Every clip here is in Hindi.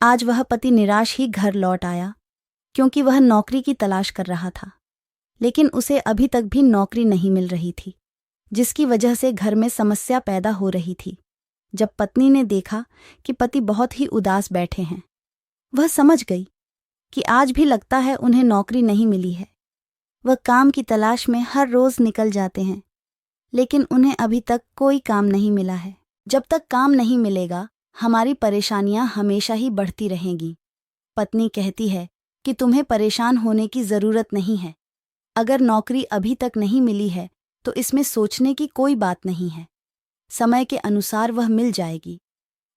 आज वह पति निराश ही घर लौट आया, क्योंकि वह नौकरी की तलाश कर रहा था, लेकिन उसे अभी तक भी नौकरी नहीं मिल रही थी, जिसकी वजह से घर में समस्या पैदा हो रही थी। जब पत्नी ने देखा कि पति बहुत ही उदास बैठे हैं, वह समझ गई कि आज भी लगता है उन्हें नौकरी नहीं मिली है। वह काम की तलाश में हर रोज निकल जाते हैं, लेकिन उन्हें अभी तक कोई काम नहीं मिला है। जब तक काम नहीं मिलेगा, हमारी परेशानियां हमेशा ही बढ़ती रहेंगी। पत्नी कहती है कि तुम्हें परेशान होने की जरूरत नहीं है। अगर नौकरी अभी तक नहीं मिली है तो इसमें सोचने की कोई बात नहीं है। समय के अनुसार वह मिल जाएगी।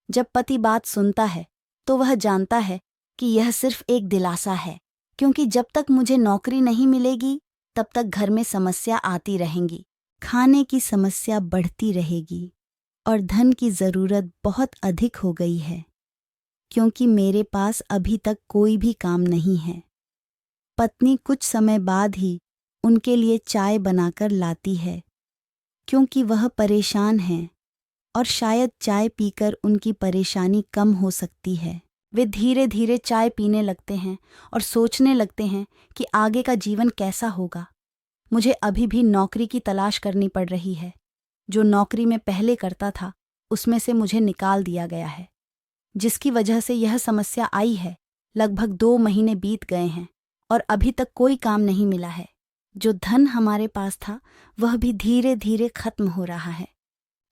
जब पति बात सुनता है तो वह जानता है कि यह सिर्फ एक दिलासा है, क्योंकि जब तक मुझे नौकरी नहीं मिलेगी तब तक घर में समस्या आती रहेंगी, खाने की समस्या बढ़ती रहेगी और धन की ज़रूरत बहुत अधिक हो गई है, क्योंकि मेरे पास अभी तक कोई भी काम नहीं है। पत्नी कुछ समय बाद ही उनके लिए चाय बनाकर लाती है, क्योंकि वह परेशान हैं और शायद चाय पीकर उनकी परेशानी कम हो सकती है। वे धीरे धीरे चाय पीने लगते हैं और सोचने लगते हैं कि आगे का जीवन कैसा होगा। मुझे अभी भी नौकरी की तलाश करनी पड़ रही है। जो नौकरी मैं पहले करता था उसमें से मुझे निकाल दिया गया है, जिसकी वजह से यह समस्या आई है। लगभग 2 महीने बीत गए हैं और अभी तक कोई काम नहीं मिला है। जो धन हमारे पास था वह भी धीरे धीरे खत्म हो रहा है।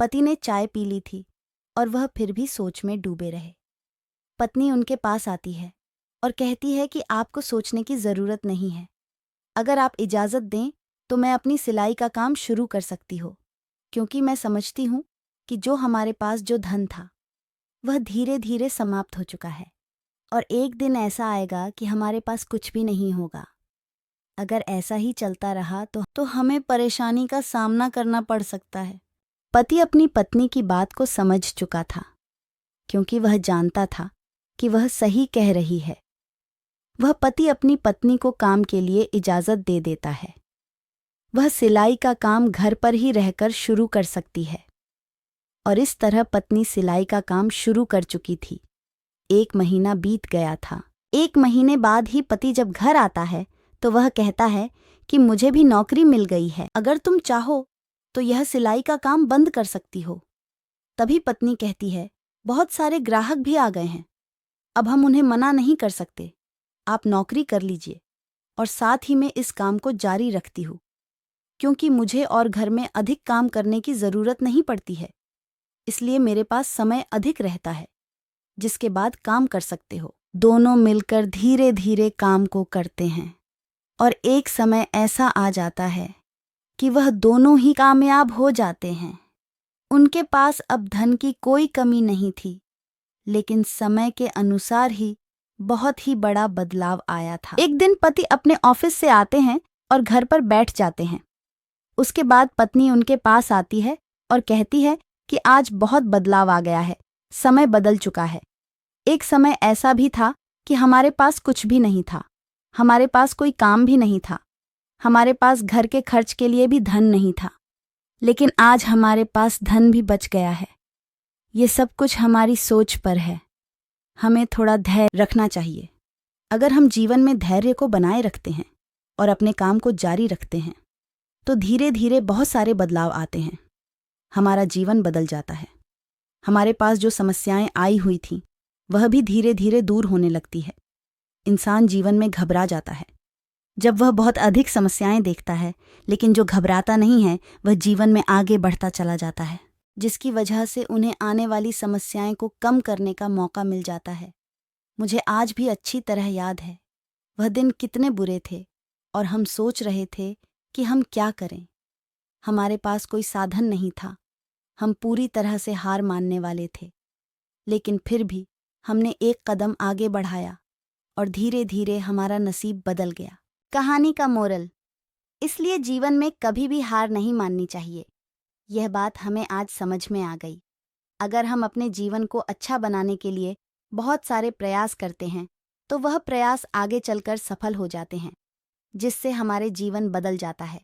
पति ने चाय पी ली थी और वह फिर भी सोच में डूबे रहे। पत्नी उनके पास आती है और कहती है कि आपको सोचने की ज़रूरत नहीं है। अगर आप इजाज़त दें तो मैं अपनी सिलाई का काम शुरू कर सकती हूँ, क्योंकि मैं समझती हूँ कि जो हमारे पास जो धन था वह धीरे धीरे समाप्त हो चुका है और एक दिन ऐसा आएगा कि हमारे पास कुछ भी नहीं होगा। अगर ऐसा ही चलता रहा तो हमें परेशानी का सामना करना पड़ सकता है। पति अपनी पत्नी की बात को समझ चुका था, क्योंकि वह जानता था कि वह सही कह रही है। वह पति अपनी पत्नी को काम के लिए इजाज़त दे देता है। वह सिलाई का काम घर पर ही रहकर शुरू कर सकती है और इस तरह पत्नी सिलाई का काम शुरू कर चुकी थी। 1 महीना बीत गया था। 1 महीने बाद ही पति जब घर आता है तो वह कहता है कि मुझे भी नौकरी मिल गई है, अगर तुम चाहो तो यह सिलाई का काम बंद कर सकती हो। तभी पत्नी कहती है, बहुत सारे ग्राहक भी आ गए हैं, अब हम उन्हें मना नहीं कर सकते, आप नौकरी कर लीजिए और साथ ही मैं इस काम को जारी रखती हूँ, क्योंकि मुझे और घर में अधिक काम करने की ज़रूरत नहीं पड़ती है, इसलिए मेरे पास समय अधिक रहता है जिसके बाद काम कर सकते हो। दोनों मिलकर धीरे धीरे काम को करते हैं और एक समय ऐसा आ जाता है कि वह दोनों ही कामयाब हो जाते हैं। उनके पास अब धन की कोई कमी नहीं थी, लेकिन समय के अनुसार ही बहुत ही बड़ा बदलाव आया था। एक दिन पति अपने ऑफिस से आते हैं और घर पर बैठ जाते हैं। उसके बाद पत्नी उनके पास आती है और कहती है कि आज बहुत बदलाव आ गया है, समय बदल चुका है। एक समय ऐसा भी था कि हमारे पास कुछ भी नहीं था, हमारे पास कोई काम भी नहीं था, हमारे पास घर के खर्च के लिए भी धन नहीं था, लेकिन आज हमारे पास धन भी बच गया है। ये सब कुछ हमारी सोच पर है। हमें थोड़ा धैर्य रखना चाहिए। अगर हम जीवन में धैर्य को बनाए रखते हैं और अपने काम को जारी रखते हैं तो धीरे धीरे बहुत सारे बदलाव आते हैं। हमारा जीवन बदल जाता है। हमारे पास जो समस्याएं आई हुई थीं वह भी धीरे धीरे दूर होने लगती है। इंसान जीवन में घबरा जाता है जब वह बहुत अधिक समस्याएं देखता है, लेकिन जो घबराता नहीं है वह जीवन में आगे बढ़ता चला जाता है, जिसकी वजह से उन्हें आने वाली समस्याएं को कम करने का मौका मिल जाता है। मुझे आज भी अच्छी तरह याद है वह दिन कितने बुरे थे और हम सोच रहे थे कि हम क्या करें। हमारे पास कोई साधन नहीं था, हम पूरी तरह से हार मानने वाले थे, लेकिन फिर भी हमने एक कदम आगे बढ़ाया और धीरे धीरे हमारा नसीब बदल गया। कहानी का मोरल, इसलिए जीवन में कभी भी हार नहीं माननी चाहिए। यह बात हमें आज समझ में आ गई। अगर हम अपने जीवन को अच्छा बनाने के लिए बहुत सारे प्रयास करते हैं तो वह प्रयास आगे चलकर सफल हो जाते हैं, जिससे हमारे जीवन बदल जाता है।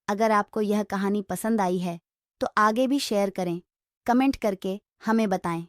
अगर आपको यह कहानी पसंद आई है तो आगे भी शेयर करें, कमेंट करके हमें बताएं।